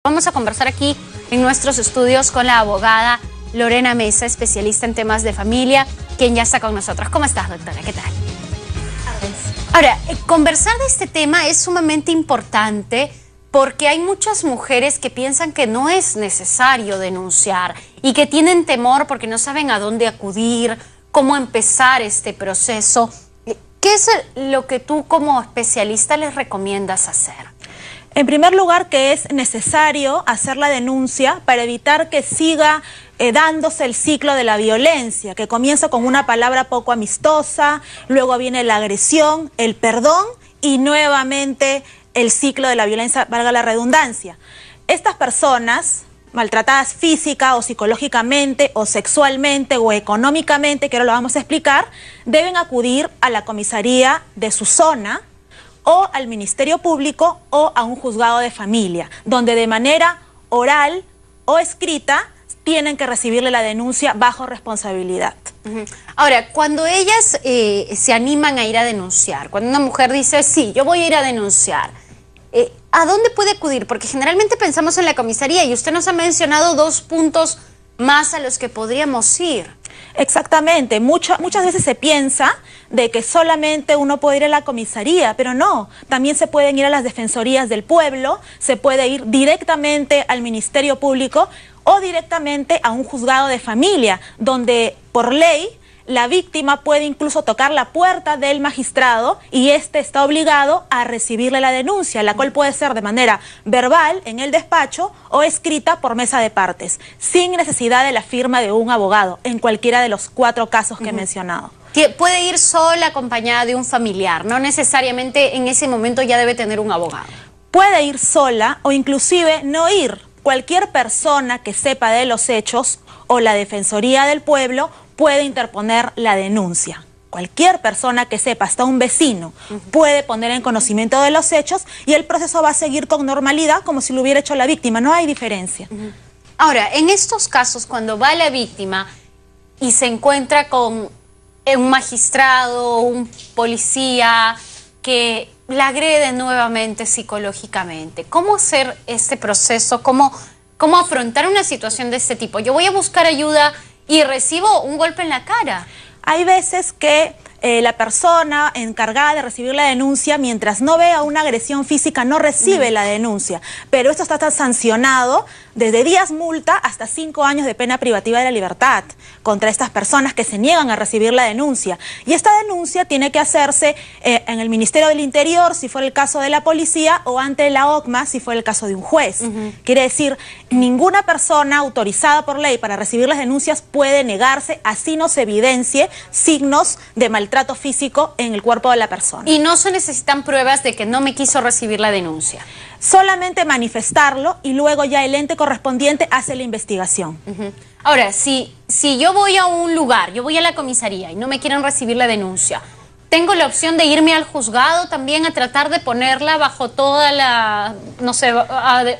Vamos a conversar aquí en nuestros estudios con la abogada Lorena Mesa, especialista en temas de familia, quien ya está con nosotros. ¿Cómo estás, doctora? ¿Qué tal? Ahora, conversar de este tema es sumamente importante porque hay muchas mujeres que piensan que no es necesario denunciar y que tienen temor porque no saben a dónde acudir, cómo empezar este proceso. ¿Qué es lo que tú como especialista les recomiendas hacer? En primer lugar, que es necesario hacer la denuncia para evitar que siga dándose el ciclo de la violencia, que comienza con una palabra poco amistosa, luego viene la agresión, el perdón y nuevamente el ciclo de la violencia, valga la redundancia. Estas personas maltratadas física o psicológicamente o sexualmente o económicamente, que ahora lo vamos a explicar, deben acudir a la comisaría de su zona o al Ministerio Público o a un juzgado de familia, donde de manera oral o escrita tienen que recibirle la denuncia bajo responsabilidad. Ahora, cuando ellas se animan a ir a denunciar, cuando una mujer dice, sí, yo voy a ir a denunciar, ¿a dónde puede acudir? Porque generalmente pensamos en la comisaría y usted nos ha mencionado 2 puntos más a los que podríamos ir. Exactamente, muchas veces se piensa de que solamente uno puede ir a la comisaría, pero no, también se pueden ir a las defensorías del pueblo, se puede ir directamente al Ministerio Público o directamente a un juzgado de familia, donde por ley la víctima puede incluso tocar la puerta del magistrado y éste está obligado a recibirle la denuncia, la cual puede ser de manera verbal en el despacho o escrita por mesa de partes, sin necesidad de la firma de un abogado, en cualquiera de los 4 casos que he mencionado. Puede ir sola, acompañada de un familiar, no necesariamente en ese momento ya debe tener un abogado. Puede ir sola o inclusive no ir. Cualquier persona que sepa de los hechos o la Defensoría del Pueblo puede interponer la denuncia. Cualquier persona que sepa, hasta un vecino, puede poner en conocimiento de los hechos y el proceso va a seguir con normalidad como si lo hubiera hecho la víctima, no hay diferencia. Ahora, en estos casos, cuando va la víctima y se encuentra con un magistrado, un policía que la agrede nuevamente psicológicamente, ¿cómo hacer este proceso? ¿Cómo afrontar una situación de este tipo? Yo voy a buscar ayuda y recibo un golpe en la cara. Hay veces que la persona encargada de recibir la denuncia, mientras no vea una agresión física, no recibe la denuncia. Pero esto está sancionado desde días multa hasta 5 años de pena privativa de la libertad contra estas personas que se niegan a recibir la denuncia. Y esta denuncia tiene que hacerse en el Ministerio del Interior, si fuera el caso de la policía, o ante la OCMA, si fuera el caso de un juez. Quiere decir, ninguna persona autorizada por ley para recibir las denuncias puede negarse, así no se evidencie signos de maltrato físico en el cuerpo de la persona. Y no se necesitan pruebas de que no me quiso recibir la denuncia. Solamente manifestarlo y luego ya el ente correspondiente hace la investigación. Ahora, si yo voy a un lugar, yo voy a la comisaría y no me quieren recibir la denuncia, ¿tengo la opción de irme al juzgado también a tratar de ponerla bajo toda la, no sé,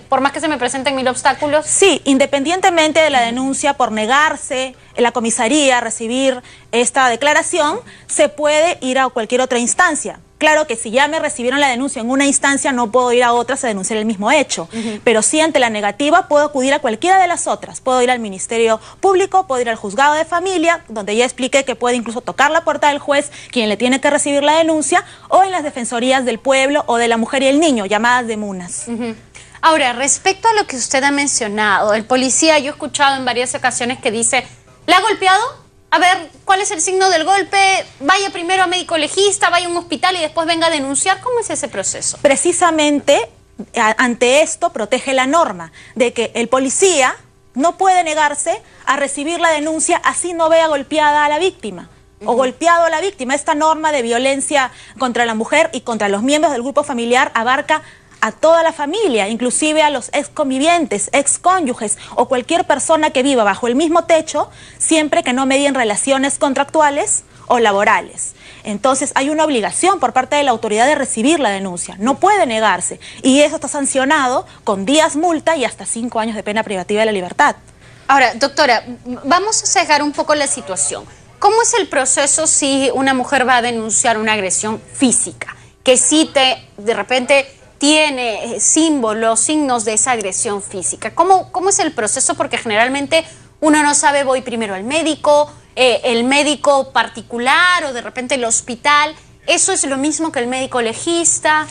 por más que se me presenten 1000 obstáculos? Sí, independientemente de la denuncia por negarse en la comisaría a recibir esta declaración, se puede ir a cualquier otra instancia. Claro que si ya me recibieron la denuncia en una instancia, no puedo ir a otras a denunciar el mismo hecho. Pero si ante la negativa puedo acudir a cualquiera de las otras. Puedo ir al Ministerio Público, puedo ir al juzgado de familia, donde ya expliqué que puede incluso tocar la puerta del juez, quien le tiene que recibir la denuncia, o en las defensorías del pueblo o de la mujer y el niño, llamadas demunas. Ahora, respecto a lo que usted ha mencionado, el policía, yo he escuchado en varias ocasiones que dice, ¿la ha golpeado? A ver, ¿cuál es el signo del golpe? Vaya primero a médico legista, vaya a un hospital y después venga a denunciar. ¿Cómo es ese proceso? Precisamente ante esto protege la norma de que el policía no puede negarse a recibir la denuncia así no vea golpeada a la víctima o golpeado a la víctima. Esta norma de violencia contra la mujer y contra los miembros del grupo familiar abarca a toda la familia, inclusive a los exconvivientes, excónyuges o cualquier persona que viva bajo el mismo techo, siempre que no medien relaciones contractuales o laborales. Entonces hay una obligación por parte de la autoridad de recibir la denuncia, no puede negarse, y eso está sancionado con días multa y hasta 5 años de pena privativa de la libertad. Ahora, doctora, vamos a cejar un poco la situación. ¿Cómo es el proceso si una mujer va a denunciar una agresión física? Que sí de repente tiene símbolos, signos de esa agresión física. ¿Cómo es el proceso? Porque generalmente uno no sabe, voy primero al médico, el médico particular o de repente el hospital. ¿Eso es lo mismo que el médico legista?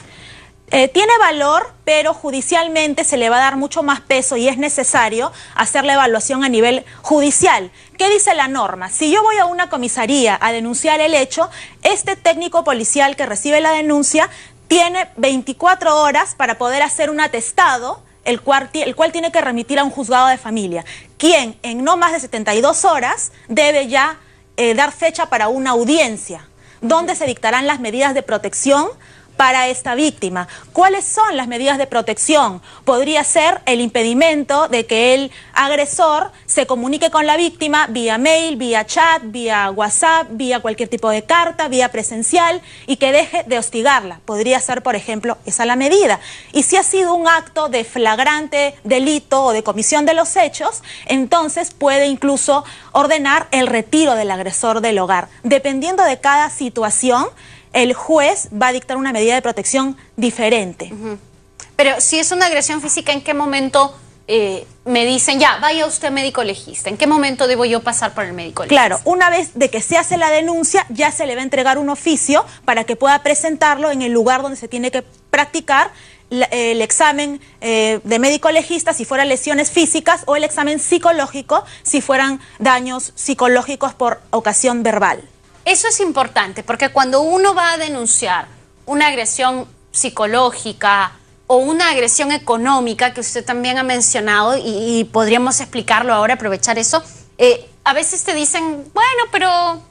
Tiene valor, pero judicialmente se le va a dar mucho más peso y es necesario hacer la evaluación a nivel judicial. ¿Qué dice la norma? Si yo voy a una comisaría a denunciar el hecho, este técnico policial que recibe la denuncia tiene 24 horas para poder hacer un atestado, el cual tiene que remitir a un juzgado de familia, quien en no más de 72 horas debe ya dar fecha para una audiencia, donde se dictarán las medidas de protección para esta víctima. ¿Cuáles son las medidas de protección? Podría ser el impedimento de que el agresor se comunique con la víctima vía mail, vía chat, vía WhatsApp, vía cualquier tipo de carta, vía presencial, y que deje de hostigarla. Podría ser, por ejemplo, esa la medida. Y si ha sido un acto de flagrante delito o de comisión de los hechos, entonces puede incluso ordenar el retiro del agresor del hogar. Dependiendo de cada situación, el juez va a dictar una medida de protección diferente. Pero si es una agresión física, ¿en qué momento me dicen, ya, vaya usted médico legista? ¿En qué momento debo yo pasar por el médico legista? Claro, una vez de que se hace la denuncia, ya se le va a entregar un oficio para que pueda presentarlo en el lugar donde se tiene que practicar el examen de médico legista si fueran lesiones físicas, o el examen psicológico si fueran daños psicológicos por ocasión verbal. Eso es importante, porque cuando uno va a denunciar una agresión psicológica o una agresión económica, que usted también ha mencionado, y podríamos explicarlo ahora, aprovechar eso, a veces te dicen, bueno, pero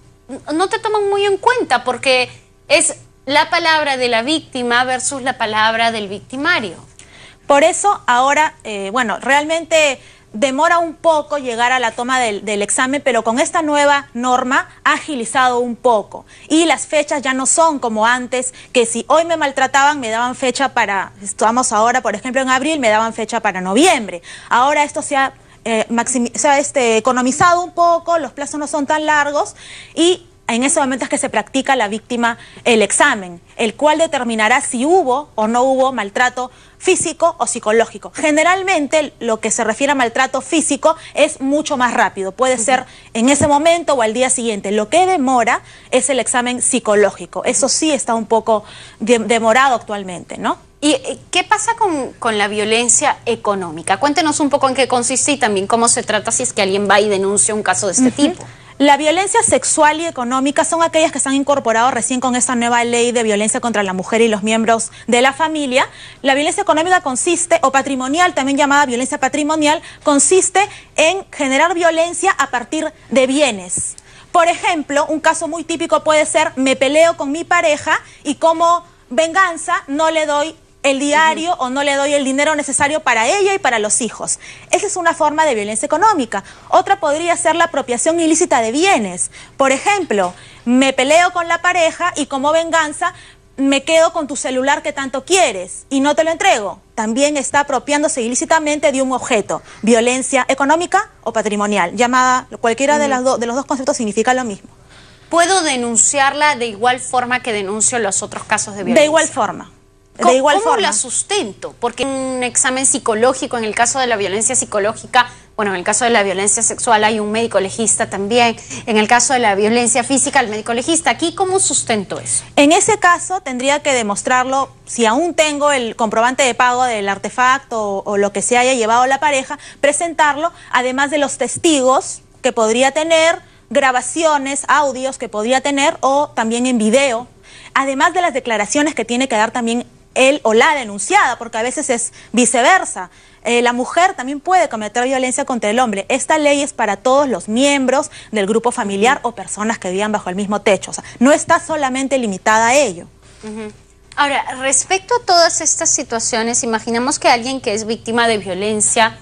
no te toman muy en cuenta porque es la palabra de la víctima versus la palabra del victimario. Por eso ahora, bueno, realmente demora un poco llegar a la toma del examen, pero con esta nueva norma ha agilizado un poco. Y las fechas ya no son como antes, que si hoy me maltrataban me daban fecha para, estamos ahora por ejemplo en abril, me daban fecha para noviembre. Ahora esto se ha economizado un poco, los plazos no son tan largos, y en ese momento es que se practica la víctima el examen, el cual determinará si hubo o no hubo maltrato físico o psicológico. Generalmente lo que se refiere a maltrato físico es mucho más rápido, puede ser en ese momento o al día siguiente. Lo que demora es el examen psicológico, eso sí está un poco demorado actualmente, ¿no? ¿Y qué pasa con la violencia económica? Cuéntenos un poco en qué consiste y también cómo se trata si es que alguien va y denuncia un caso de este tipo. La violencia sexual y económica son aquellas que se han incorporado recién con esta nueva ley de violencia contra la mujer y los miembros de la familia. La violencia económica consiste, o patrimonial, también llamada violencia patrimonial, consiste en generar violencia a partir de bienes. Por ejemplo, un caso muy típico puede ser, me peleo con mi pareja y como venganza no le doy el diario o no le doy el dinero necesario para ella y para los hijos. Esa es una forma de violencia económica. Otra podría ser la apropiación ilícita de bienes. Por ejemplo, me peleo con la pareja y como venganza me quedo con tu celular que tanto quieres y no te lo entrego. También está apropiándose ilícitamente de un objeto. Violencia económica o patrimonial. Llamada, cualquiera de los dos conceptos significa lo mismo. ¿Puedo denunciarla de igual forma que denuncio los otros casos de violencia? De igual forma. ¿Cómo la sustento? Porque un examen psicológico, en el caso de la violencia psicológica, bueno, en el caso de la violencia sexual hay un médico legista también, en el caso de la violencia física, el médico legista. ¿Aquí cómo sustento eso? En ese caso tendría que demostrarlo, si aún tengo el comprobante de pago del artefacto o lo que se haya llevado la pareja, presentarlo, además de los testigos que podría tener, grabaciones, audios que podría tener o también en video, además de las declaraciones que tiene que dar también él o la denunciada, porque a veces es viceversa. La mujer también puede cometer violencia contra el hombre. Esta ley es para todos los miembros del grupo familiar o personas que vivan bajo el mismo techo. O sea, no está solamente limitada a ello. Ahora, respecto a todas estas situaciones, imaginemos que alguien que es víctima de violencia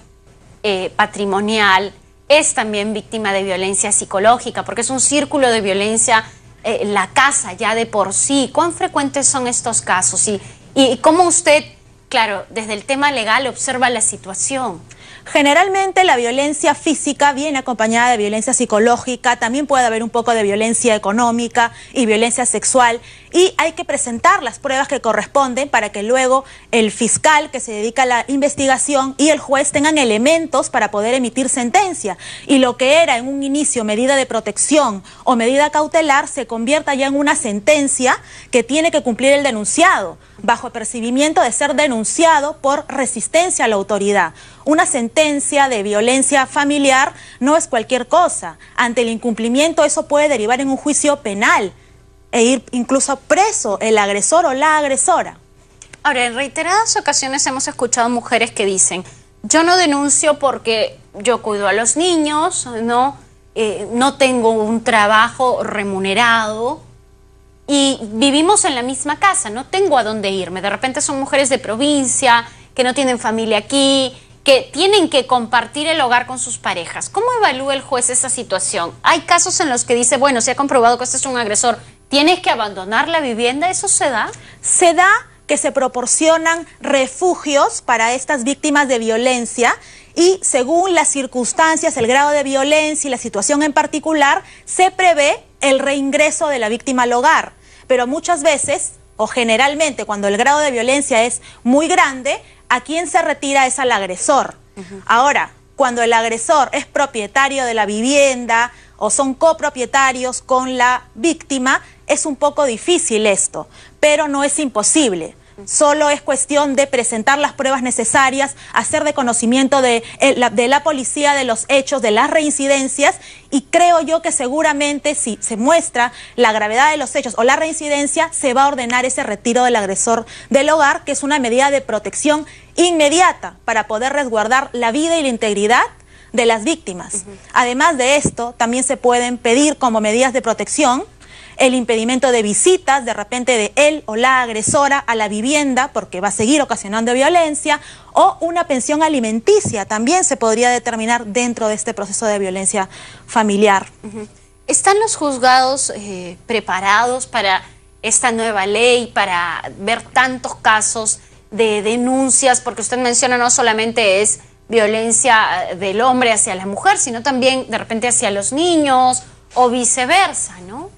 patrimonial es también víctima de violencia psicológica, porque es un círculo de violencia la casa ya de por sí. ¿Cuán frecuentes son estos casos? ¿Y cómo usted, claro, desde el tema legal observa la situación? Generalmente la violencia física viene acompañada de violencia psicológica, también puede haber un poco de violencia económica y violencia sexual, y hay que presentar las pruebas que corresponden para que luego el fiscal que se dedica a la investigación y el juez tengan elementos para poder emitir sentencia, y lo que era en un inicio medida de protección o medida cautelar se convierta ya en una sentencia que tiene que cumplir el denunciado, bajo percibimiento de ser denunciado por resistencia a la autoridad. Una sentencia de violencia familiar no es cualquier cosa. Ante el incumplimiento eso puede derivar en un juicio penal e ir incluso preso el agresor o la agresora. Ahora, en reiteradas ocasiones hemos escuchado mujeres que dicen, yo no denuncio porque yo cuido a los niños, no tengo un trabajo remunerado, y vivimos en la misma casa, no tengo a dónde irme. De repente son mujeres de provincia, que no tienen familia aquí, que tienen que compartir el hogar con sus parejas. ¿Cómo evalúa el juez esa situación? Hay casos en los que dice, bueno, se ha comprobado que este es un agresor, ¿tienes que abandonar la vivienda? ¿Eso se da? Se da que se proporcionan refugios para estas víctimas de violencia y según las circunstancias, el grado de violencia y la situación en particular, se prevé el reingreso de la víctima al hogar. Pero muchas veces, o generalmente, cuando el grado de violencia es muy grande, ¿a quién se retira? Es al agresor. Ahora, cuando el agresor es propietario de la vivienda o son copropietarios con la víctima, es un poco difícil esto, pero no es imposible. Solo es cuestión de presentar las pruebas necesarias, hacer de conocimiento de la policía de los hechos, de las reincidencias, y creo yo que seguramente si se muestra la gravedad de los hechos o la reincidencia, se va a ordenar ese retiro del agresor del hogar, que es una medida de protección inmediata para poder resguardar la vida y la integridad de las víctimas. Además de esto, también se pueden pedir como medidas de protección el impedimento de visitas, de repente de él o la agresora a la vivienda, porque va a seguir ocasionando violencia, o una pensión alimenticia también se podría determinar dentro de este proceso de violencia familiar. ¿Están los juzgados preparados para esta nueva ley, para ver tantos casos de denuncias? Porque usted menciona no solamente es violencia del hombre hacia la mujer, sino también de repente hacia los niños o viceversa, ¿no?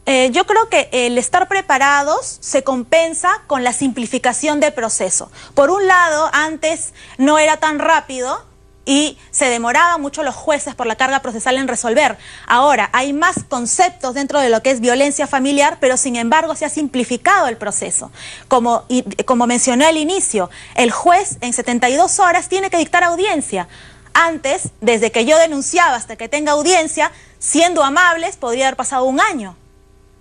Yo creo que el estar preparados se compensa con la simplificación del proceso. Por un lado, antes no era tan rápido y se demoraban mucho los jueces por la carga procesal en resolver. Ahora hay más conceptos dentro de lo que es violencia familiar, pero sin embargo se ha simplificado el proceso. Como mencioné al inicio, el juez en 72 horas tiene que dictar audiencia. Antes, desde que yo denunciaba hasta que tenga audiencia, siendo amables, podría haber pasado un año.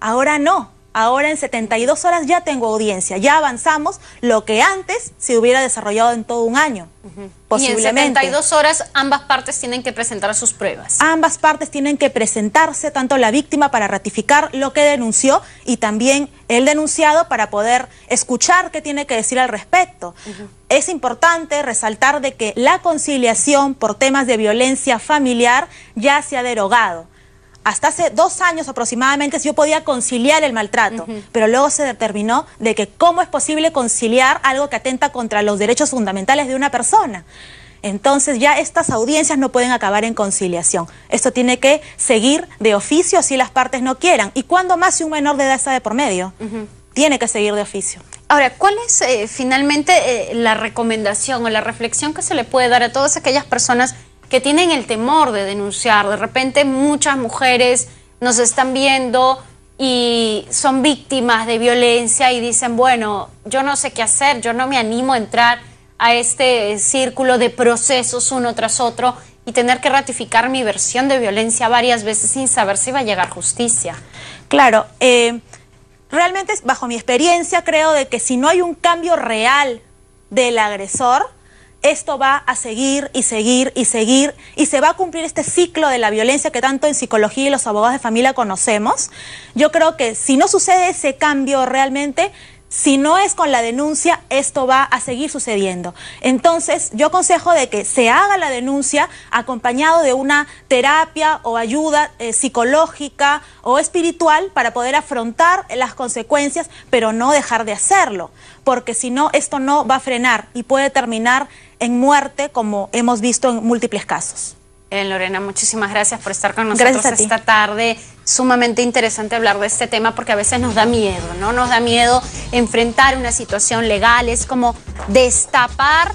Ahora no, ahora en 72 horas ya tengo audiencia, ya avanzamos lo que antes se hubiera desarrollado en todo un año, posiblemente. Y en 72 horas ambas partes tienen que presentar sus pruebas. Ambas partes tienen que presentarse, tanto la víctima para ratificar lo que denunció y también el denunciado para poder escuchar qué tiene que decir al respecto. Es importante resaltar de que la conciliación por temas de violencia familiar ya se ha derogado. Hasta hace 2 años aproximadamente yo podía conciliar el maltrato, pero luego se determinó de que cómo es posible conciliar algo que atenta contra los derechos fundamentales de una persona. Entonces ya estas audiencias no pueden acabar en conciliación. Esto tiene que seguir de oficio si las partes no quieran. Y cuando más si un menor de edad está de por medio, tiene que seguir de oficio. Ahora, ¿cuál es finalmente la recomendación o la reflexión que se le puede dar a todas aquellas personas que tienen el temor de denunciar? De repente muchas mujeres nos están viendo y son víctimas de violencia y dicen, bueno, yo no sé qué hacer, yo no me animo a entrar a este círculo de procesos uno tras otro y tener que ratificar mi versión de violencia varias veces sin saber si va a llegar justicia. Claro, realmente bajo mi experiencia creo de que si no hay un cambio real del agresor, esto va a seguir y seguir y seguir y se va a cumplir este ciclo de la violencia que tanto en psicología y los abogados de familia conocemos. Yo creo que si no sucede ese cambio realmente, Si no es con la denuncia, esto va a seguir sucediendo. Entonces, yo aconsejo de que se haga la denuncia acompañado de una terapia o ayuda psicológica o espiritual para poder afrontar las consecuencias, pero no dejar de hacerlo, porque si no, esto no va a frenar y puede terminar en muerte, como hemos visto en múltiples casos. Lorena, muchísimas gracias por estar con nosotros esta tarde. Sumamente interesante hablar de este tema porque a veces nos da miedo, ¿no? Nos da miedo enfrentar una situación legal, es como destapar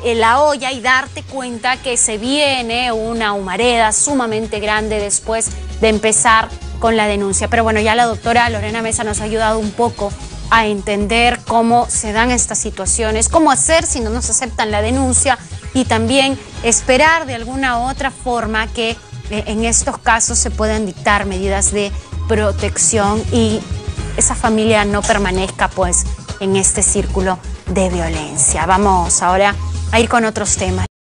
la olla y darte cuenta que se viene una humareda sumamente grande después de empezar con la denuncia. Pero bueno, ya la doctora Lorena Mesa nos ha ayudado un poco a entender cómo se dan estas situaciones, cómo hacer si no nos aceptan la denuncia y también esperar de alguna u otra forma que en estos casos se puedan dictar medidas de protección y esa familia no permanezca pues en este círculo de violencia. Vamos ahora a ir con otros temas.